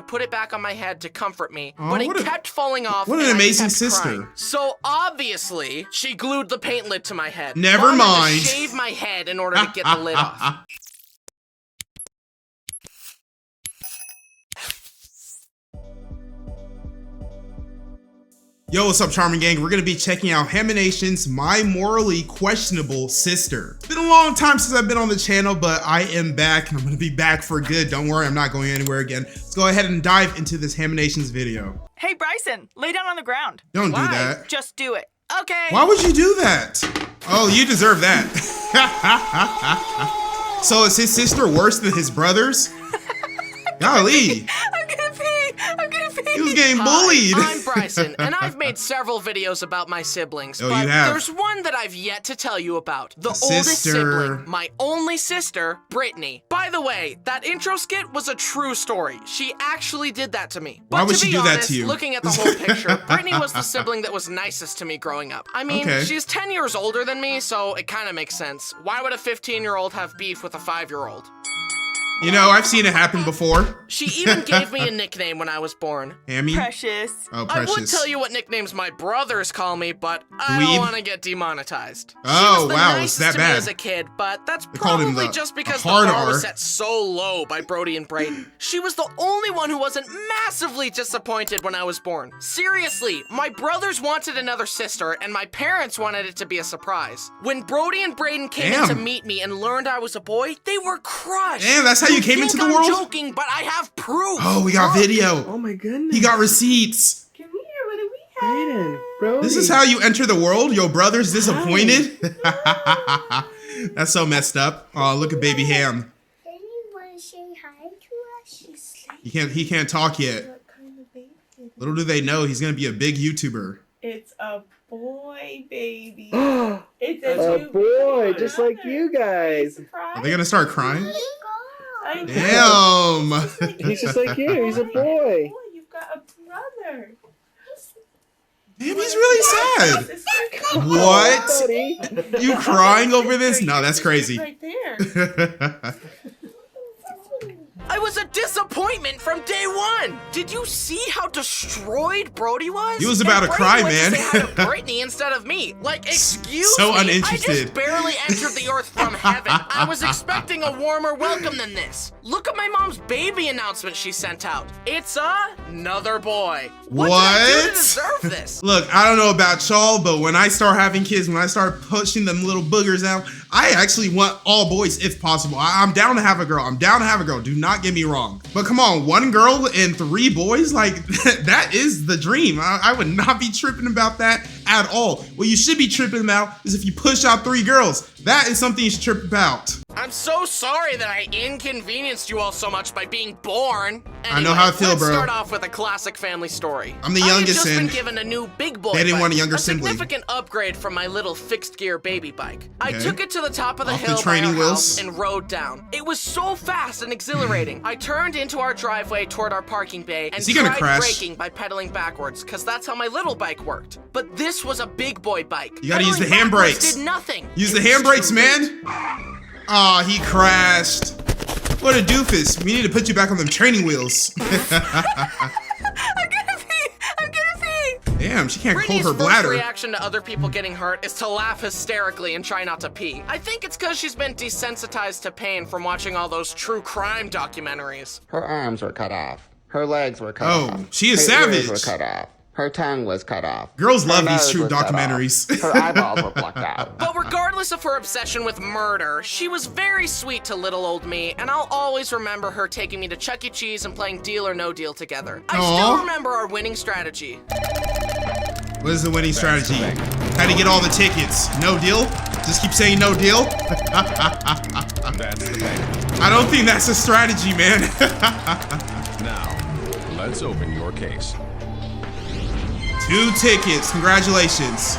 put it back on my head to comfort me, but it kept falling off. What an amazing sister. Crying. So obviously, she glued the paint lid to my head. Never Mom mind. had to shave my head in order to get the lid off. Yo, what's up, Charming Gang? We're gonna be checking out Haminations, My Morally Questionable Sister. It's been a long time since I've been on the channel, but I am back, and I'm gonna be back for good. Don't worry, I'm not going anywhere again. Let's go ahead and dive into this Haminations video. Hey, Bryson, lay down on the ground. Don't do that. Just do it. Okay. Why would you do that? Oh, you deserve that. So is his sister worse than his brothers? Golly. I'm gonna pee. He was getting bullied. Hi, I'm Bryson, and I've made several videos about my siblings, Oh, but you have? there's one that I've yet to tell you about. The oldest Sister. sibling, my only sister, Britney. By the way, that intro skit was a true story. She actually did that to me. Why But would to she be do that honest, to you? looking at the whole picture, Britney was the sibling that was nicest to me growing up. I mean, Okay. she's 10 years older than me, so it kind of makes sense. Why would a 15-year-old have beef with a 5-year-old? You know, I've seen it happen before. She even gave me a nickname when I was born. Hammy? Precious. Oh, I would Precious. tell you what nicknames my brothers call me, but I Dweeb? don't want to get demonetized. Oh, She was the wow, it's nicest that to bad. me as a kid, but that's called him probably the- just because the the hard bar was R. set so low by Brody and Braden. She was the only one who wasn't massively disappointed when I was born. Seriously, my brothers wanted another sister, and my parents wanted it to be a surprise. When Brody and Braden came in to Damn. meet me and learned I was a boy, they were crushed. Damn, that's how you came think into the I'm world? Joking, but I have proof. Oh, we got video. Oh my goodness. He got receipts. Come here, what do we have? Brayden, Brody. This is how you enter the world? Your brother's disappointed? That's so messed up. Oh, look at baby Ham. Then you want to say hi to us? He can't talk yet. What kind of baby? Little do they know, he's gonna be a big YouTuber. It's a boy, baby. a It's a boy, just like you guys. Are they gonna start crying? I know. Damn. He's just like you. He's a boy. You've got a brother. Damn, he's really sad. What? Buddy. You crying over this? No, that's crazy. Right there. I was a disappointment from day one. Did you see how destroyed Brody was? He was about And to Brady cry, went man. To say hi to Britney instead of me. Like, excuse So me. uninterested. I just barely entered the earth from heaven. I was expecting a warmer welcome than this. Look at my mom's baby announcement she sent out. It's another boy. What did I do to What? deserve this? Look, I don't know about y'all, but when I start having kids, when I start pushing them little boogers out, I actually want all boys if possible. I'm down to have a girl. I'm down to have a girl. Do not get me wrong. But come on, 1 girl and 3 boys? Like, that is the dream. I would not be tripping about that at all. What you should be tripping about is if you push out 3 girls. That is something you should trip about. I'm so sorry that I inconvenienced you all so much by being born. I know how I feel, let's bro. start off with a classic family story. I'm the I had youngest, just been and given a new big boy they didn't bike, want a younger a sibling. significant upgrade from my little fixed gear baby bike. I Okay. took it to the top of the Off the hill by training our wheels? house and rode down. It was so fast and exhilarating. I turned into our driveway toward our parking bay and Is he gonna tried crash? braking by pedaling backwards, because that's how my little bike worked. But this was a big boy bike. You gotta use the Pedaling backwards handbrakes. Did nothing. Use It the was handbrakes, too late. man. Aw, he crashed. What a doofus. We need to put you back on them training wheels. I'm gonna pee. Damn, she can't hold Britney's her first bladder. reaction to other people getting hurt is to laugh hysterically and try not to pee. I think it's because she's been desensitized to pain from watching all those true crime documentaries. Her arms were cut off. Her legs were cut Oh, off. she is Her savage. ears were cut off. Her tongue was cut off. Girls Her love these nose true was cut off. documentaries. Her eyeballs were plucked out. But regardless of her obsession with murder, she was very sweet to little old me, and I'll always remember her taking me to Chuck E. Cheese and playing Deal or No Deal together. I Aw. still remember our winning strategy. What is the winning strategy? How to get all the tickets? No deal? Just keep saying no deal? That's the thing. I don't think that's a strategy, man. Now, let's open your case. 2 tickets. Congratulations.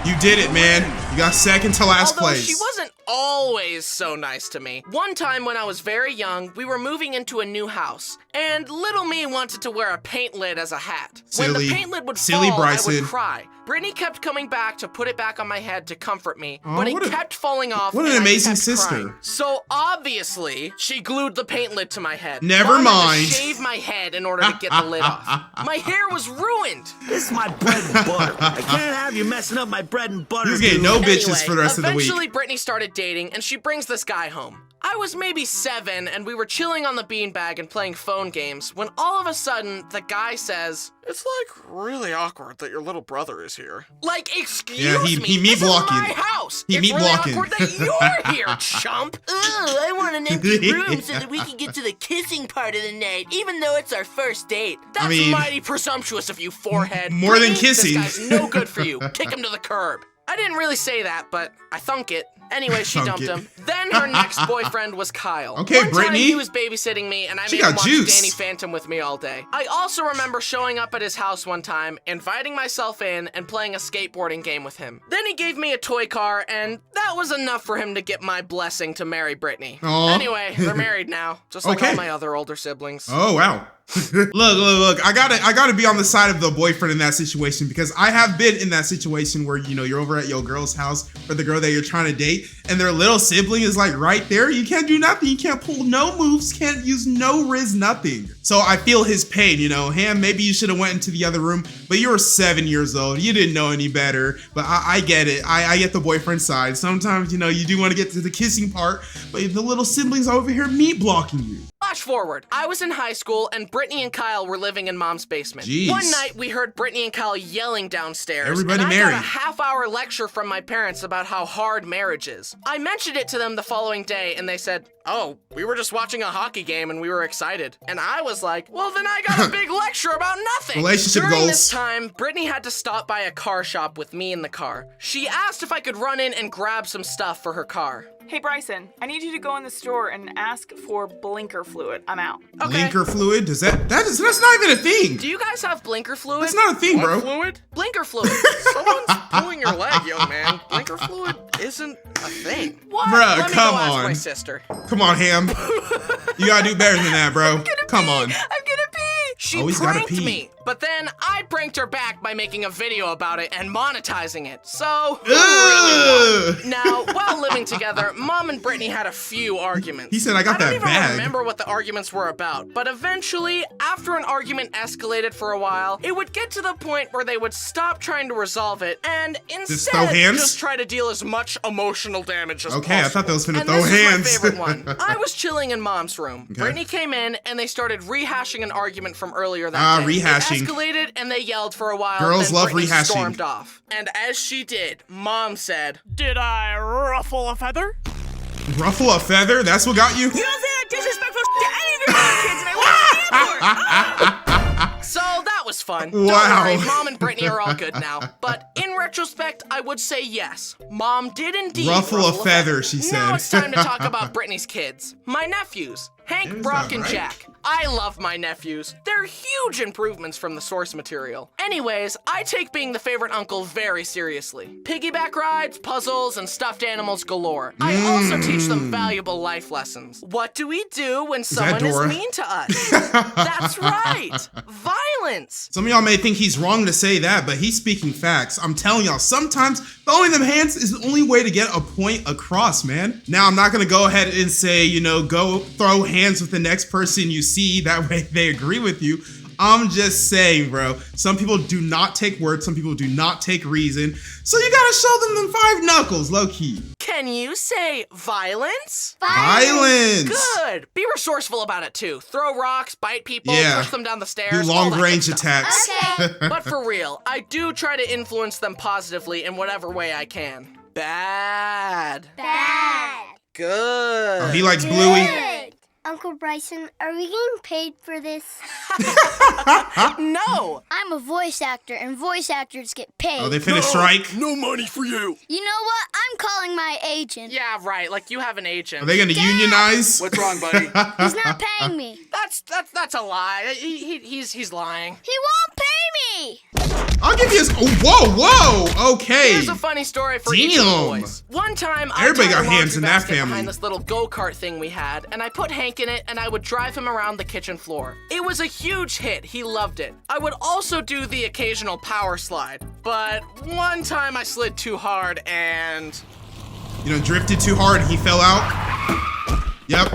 You did it, man. You got second to last Although place. she wasn't always so nice to me. One time when I was very young, we were moving into a new house, and little me wanted to wear a paint lid as a hat. When the paint lid would fall, I would cry. Britney kept coming back to put it back on my head to comfort me, but it kept falling off. What an amazing sister. Crying. So obviously, she glued the paint lid to my head. Never Mom mind. had to shave my head in order to get the lid off. My hair was ruined. This is my bread and butter. I can't have you messing up my bread and butter. He's getting no bitches for the rest of the week. Eventually, Britney started dating, and she brings this guy home. I was maybe 7, and we were chilling on the beanbag and playing phone games, when all of a sudden, the guy says, "It's like really awkward that your little brother is here." Like, excuse me, he meat this blocking. is my house. He it's meat really blocking. awkward that you're here, chump. Oh, I want an empty room so that we can get to the kissing part of the night, even though it's our first date. That's mighty presumptuous of you, forehead. More than kissing. This guy's no good for you. Kick him to the curb. I didn't really say that, but I thunk it. Anyway, she dumped him. Then her next boyfriend was Kyle. Okay, One time Britney. he was babysitting me, and I made him watch Danny Phantom with me all day. I also remember showing up at his house one time, inviting myself in, and playing a skateboarding game with him. Then he gave me a toy car, and that was enough for him to get my blessing to marry Britney. Aww. Anyway, they're married now, just like all my other older siblings. Oh, wow. look, I gotta be on the side of the boyfriend in that situation, because I have been in that situation where, you know, you're over at your girl's house or the girl that you're trying to date, and their little sibling is like right there. You can't do nothing. You can't pull no moves, can't use no riz, nothing. So I feel his pain, you know. Ham, maybe you should have went into the other room, but you were 7 years old. You didn't know any better. But I get it. I get the boyfriend side. Sometimes, you know, you do want to get to the kissing part, but the little siblings over here meat blocking you. Flash forward. I was in high school, and Britney and Kyle were living in Mom's basement. Jeez. One night, we heard Britney and Kyle yelling downstairs. Everybody and I married. got a half-hour lecture from my parents about how hard marriage is. I mentioned it to them the following day, and they said, "Oh, we were just watching a hockey game, and we were excited." And I was like, "Well, then I got a big lecture about nothing." Relationship During goals. this time, Britney had to stop by a car shop with me in the car. She asked if I could run in and grab some stuff for her car. Hey, Bryson, I need you to go in the store and ask for blinker fluid. I'm out. Okay. Blinker fluid? That's not even a thing. Do you guys have blinker fluid? That's not a thing, bro. Fluid? Blinker fluid. Someone's pulling your leg, young man. Blinker fluid isn't a thing. What? Bruh, Let me come go ask on. my sister. Come on, Ham. You gotta do better than that, bro. Come on. I'm gonna pee! She Always gotta pranked pee. me, but then I pranked her back by making a video about it and monetizing it. So, who Ugh. really won? Now, while living together, Mom and Britney had a few arguments. He said, "I got that I don't even bag." remember what the arguments were about, but eventually, after an argument escalated for a while, it would get to the point where they would stop trying to resolve it and throw instead hands? just try to deal as much emotional damage as possible. Okay, I thought they was finna And throw this hands. is my favorite one. I was chilling in Mom's room. Okay. Britney came in and they started rehashing an argument from earlier that day. Rehashing. It escalated and they yelled for a while. Girls then love Britney rehashing. stormed off. And as she did, Mom said, "Did I ruffle a feather?" Ruffle a feather? That's what got you? You don't say that disrespectful shit to any of your other kids, and I won't stand for it! So that was fun. Wow. Don't worry, Mom and Britney are all good now. But in retrospect, I would say yes. Mom did indeed Ruffle a feather, she Now said. it's time to talk about Britney's kids. My nephews, Hank, That Brock, sounds and right. Jack. I love my nephews. They're huge improvements from the source material. Anyways, I take being the favorite uncle very seriously. Piggyback rides, puzzles, and stuffed animals galore. I also teach them valuable life lessons. What do we do when someone is Dora? mean to us? That's right. Violence. Some of y'all may think he's wrong to say that, but he's speaking facts. I'm telling y'all, sometimes throwing them hands is the only way to get a point across, man. Now, I'm not gonna go ahead and say, you know, go throw hands with the next person you see. That way they agree with you. I'm just saying, bro. Some people do not take words. Some people do not take reason. So you gotta show them 5 knuckles, low key. Can you say violence? Violence. Good. Be resourceful about it too. Throw rocks, bite people, Yeah. push them down the stairs. Do all long that range good stuff. attacks. Okay. But for real, I do try to influence them positively in whatever way I can. Bad. Bad. Good. Oh, he likes Bluey. Good. Uncle Bryson, are we getting paid for this? No. I'm a voice actor, and voice actors get paid. Oh, they finished strike. No money for you. You know what? I'm calling my agent. Yeah, right. Like you have an agent. Are they gonna unionize? What's wrong, buddy? He's not paying me. That's a lie. He's lying. He won't pay me. I'll give you a... whoa. Okay. Here's a funny story for each of the Damn. boys. One time, I Everybody tied got a hands in laundry that basket family. behind this little go-kart thing we had, and I put Hank in it, and I would drive him around the kitchen floor. It was a huge hit. He loved it. I would also do the occasional power slide, but one time I slid too hard and... You know, drifted too hard and he fell out. Yep.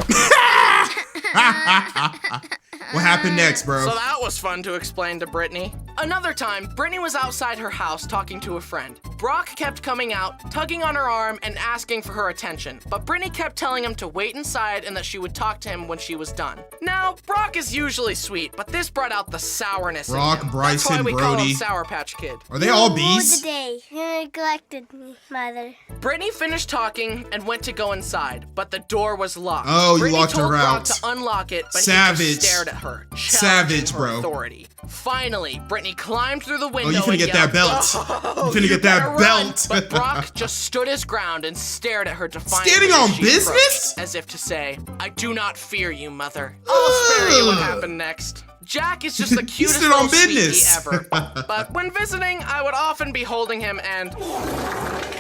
What happened next, bro? So that was fun to explain to Britney. Another time, Britney was outside her house talking to a friend. Brock kept coming out, tugging on her arm and asking for her attention, but Britney kept telling him to wait inside and that she would talk to him when she was done. Now, Brock is usually sweet, but this brought out the sourness Brock, in him. Bryson, That's why we call Brody. him Sour Patch Kid. Are they all You bees? the day. You neglected me, Mother. Brittany finished talking and went to go inside, but the door was locked. Oh, you Brittany locked told her Brock out. to unlock it, but Savage. he just stared at her, Savage, challenging her bro. authority. Finally, Brittany climbed through the window. Oh, you finna and get that yelled, belt. "Oh, You finna get that better run." belt. But Brock just stood his ground and stared at her defiantly. Standing as on she business? approached, as if to say, "I do not fear you, mother." I'll spare you what Ugh. happened next. Jack is just the cutest stood on little sweetie business. ever. But when visiting, I would often be holding him and...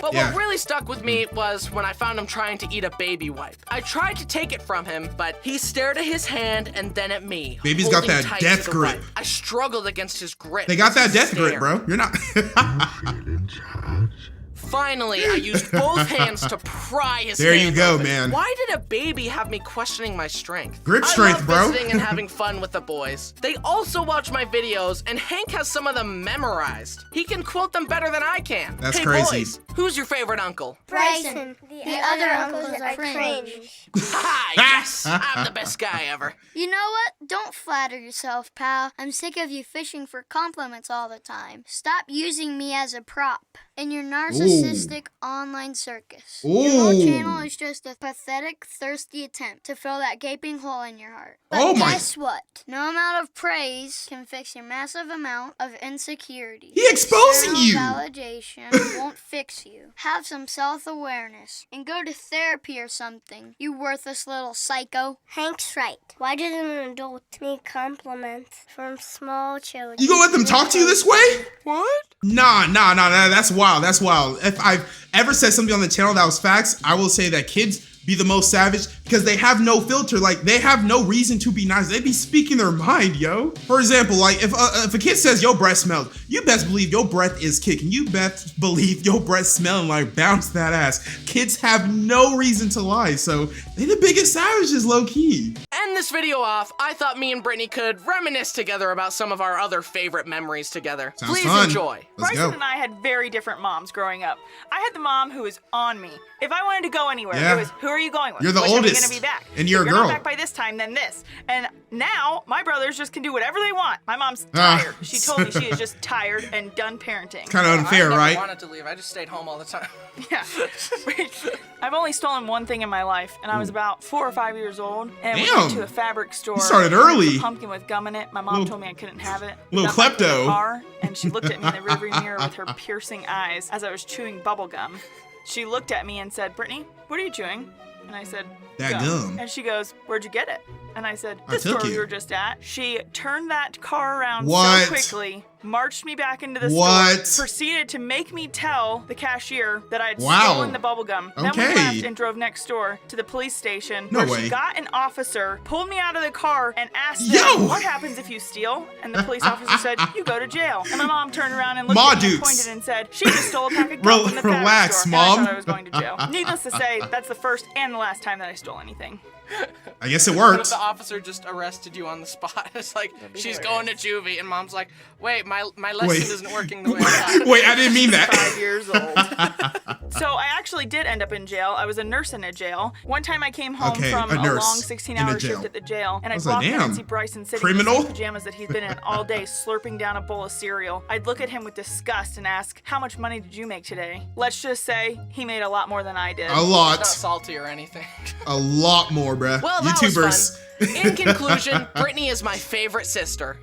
But Yeah. what really stuck with me was when I found him trying to eat a baby wipe. I tried to take it from him, but he stared at his hand and then at me. Baby's got holding that tight death to the grip. wipe. I struggled against his grip. They got as that he death grip, stared. bro. You're not... Finally, I used both hands to pry his There you hand go, open. man. Why did a baby have me questioning my strength? Grip strength, I bro. love visiting and having fun with the boys. They also watch my videos, and Hank has some of them memorized. He can quote them better than I can. That's hey, crazy. boys, who's your favorite uncle? Bryson. The other uncles are cringe. Ha! Yes, I'm the best guy ever. You know what? Don't flatter yourself, pal. I'm sick of you fishing for compliments all the time. Stop using me as a prop in your narcissistic online circus. Your whole Ooh. channel is just a pathetic, thirsty attempt to fill that gaping hole in your heart. But Oh my- guess what? No amount of praise can fix your massive amount of insecurity. He exposing External you. Validation won't fix you. Have some self-awareness and go to therapy or something, you worthless little psycho. Hank's right. Why did an adult need compliments from small children? You gonna let them talk to you this way? What? Nah, that's wild. That's wild. If I've ever said something on the channel that was facts, I will say that kids be the most savage because they have no filter. Like, they have no reason to be nice. They be speaking their mind, yo. For example, like, if a kid says your breath smells, you best believe your breath is kicking. You best believe your breath smelling like bounce that ass. Kids have no reason to lie, so they the biggest savages, low-key. End this video off, I thought me and Brittany could reminisce together about some of our other favorite memories together. Sounds Please fun. enjoy. Let's Bryson go. and I had very different moms growing up. I had the mom who was on me. If I wanted to go anywhere, Yeah. it was, who are you going with? You're the When are you oldest, gonna be back? and you're if a you're girl. not back by this time, then this. And now, my brothers just can do whatever they want. My mom's Ah. tired. She told me she is just tired and done parenting. Kind of unfair, I never right? wanted to leave. I just stayed home all the time. Yeah. I've only stolen one thing in my life, and I was about 4 or 5 years old. And we Damn. went to a fabric store. You started and there was early. a pumpkin with gum in it. My mom Little- told me I couldn't have it. little Got back to the klepto. car, and she looked at me in the rearview mirror with her piercing eyes as I was chewing bubble gum. She looked at me and said, "Brittany, what are you chewing?" And I said, That gum. And she goes, "Where'd you get it?" And I said, I "The took store it. we were just at." She turned that car around What? so quickly, marched me back into the What? store, proceeded to make me tell the cashier that I'd Wow. stolen the bubble gum. Then Okay. we left and drove next door to the police station No where way. she got an officer, pulled me out of the car, and asked Yo! them, "What happens if you steal?" And the police officer said, "You go to jail." And my mom turned around and looked Ma at me and Dukes. pointed and said, "She just stole a pack of gum from the fabric Relax, store." Mom. And I thought I was going to jail. Needless to say, that's the first and the last time that I stole anything. I guess it What if worked. the officer just arrested you on the spot? It's like, she's going to juvie, and mom's like, wait, my lesson Wait. isn't working the way I thought. Wait, I didn't mean that. 5 years old. So I actually did end up in jail. I was a nurse in a jail. One time I came home Okay, from a a nurse long in a 16-hour jail. shift at the jail, and I'd was like, walk in damn, and see Bryson sitting criminal? in the same pajamas that he's been in all day, slurping down a bowl of cereal. I'd look at him with disgust and ask, "How much money did you make today?" Let's just say he made a lot more than I did. A Not lot. salty or anything. A lot more, bruh. Well, that YouTubers. was fun. In conclusion, Brittany is my favorite sister.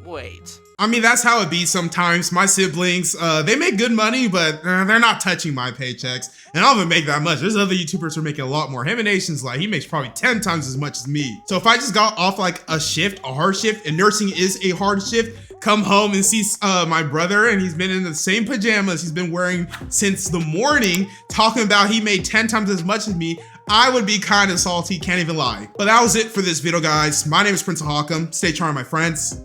Wait. I mean, that's how it be sometimes. My siblings, they make good money, but they're not touching my paychecks. And I don't even make that much. There's other YouTubers who are making a lot more. Haminations, like, he makes probably 10 times as much as me. So if I just got off like a shift, a hard shift, and nursing is a hard shift, come home and see my brother, and he's been in the same pajamas he's been wearing since the morning, talking about he made 10 times as much as me, I would be kind of salty, can't even lie. But that was it for this video, guys. My name is Prince of Hawkham. Stay charmed, my friends.